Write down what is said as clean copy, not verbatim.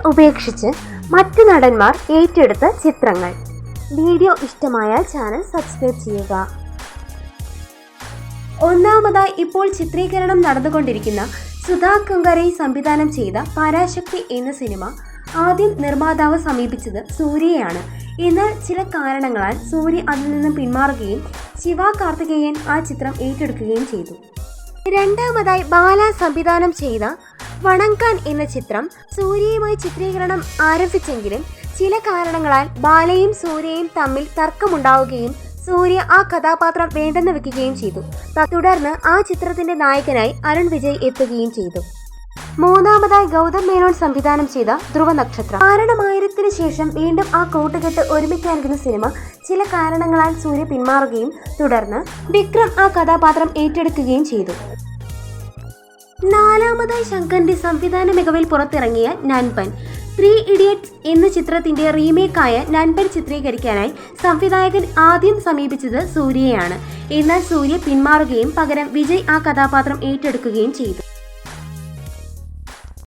ഉപേക്ഷിച്ച് മറ്റു നടന്മാർ ഏറ്റെടുത്ത ചിത്രങ്ങൾ. വീഡിയോ ഇഷ്ടമായാൽ ചാനൽ സബ്സ്ക്രൈബ് ചെയ്യുക. ഒന്നാമതായി ഇപ്പോൾ ചിത്രീകരണം നടന്നുകൊണ്ടിരിക്കുന്ന സുധാ കൊങ്കരൈ സംവിധാനം ചെയ്ത പരാശക്തി എന്ന സിനിമ ആദ്യം നിർമ്മാതാവ് സമീപിച്ചത് സൂര്യയാണ്. എന്നാൽ ചില കാരണങ്ങളാൽ സൂര്യ അതിൽ നിന്നും പിന്മാറുകയും ശിവ കാർത്തികേയൻ ആ ചിത്രം ഏറ്റെടുക്കുകയും ചെയ്തു. രണ്ടാമതായി ബാല സംവിധാനം ചെയ്ത വണങ്കാൻ എന്ന ചിത്രം സൂര്യയുമായി ചിത്രീകരണം ആരംഭിച്ചെങ്കിലും ചില കാരണങ്ങളാൽ ബാലയും സൂര്യയും തമ്മിൽ തർക്കമുണ്ടാവുകയും സൂര്യ ആ കഥാപാത്രം വേണ്ടെന്ന് വെക്കുകയും ചെയ്തു. തുടർന്ന് ആ ചിത്രത്തിന്റെ നായകനായി അരുൺ വിജയ് എത്തുകയും ചെയ്തു. മൂന്നാമതായി ഗൗതം മേനോൻ സംവിധാനം ചെയ്ത ധ്രുവ നക്ഷത്രം. കാരണമായിരത്തിന് ശേഷം വീണ്ടും ആ കൂട്ടുകെട്ട് ഒരുമിക്കാനിരുന്ന സിനിമ ചില കാരണങ്ങളാൽ സൂര്യ പിന്മാറുകയും തുടർന്ന് വിക്രം ആ കഥാപാത്രം ഏറ്റെടുക്കുകയും ചെയ്തു. നാലാമതായി ശങ്കറിന്റെ സംവിധാന മികവിൽ പുറത്തിറങ്ങിയ നൻപൻ. 3 ഇഡിയറ്റ്സ് എന്ന ചിത്രത്തിന്റെ റീമേക്കായ നൻപൻ ചിത്രീകരിക്കാനായി സംവിധായകൻ ആദ്യം സമീപിച്ചത് സൂര്യയാണ്. എന്നാൽ സൂര്യ പിന്മാറുകയും പകരം വിജയ് ആ കഥാപാത്രം ഏറ്റെടുക്കുകയും ചെയ്തു.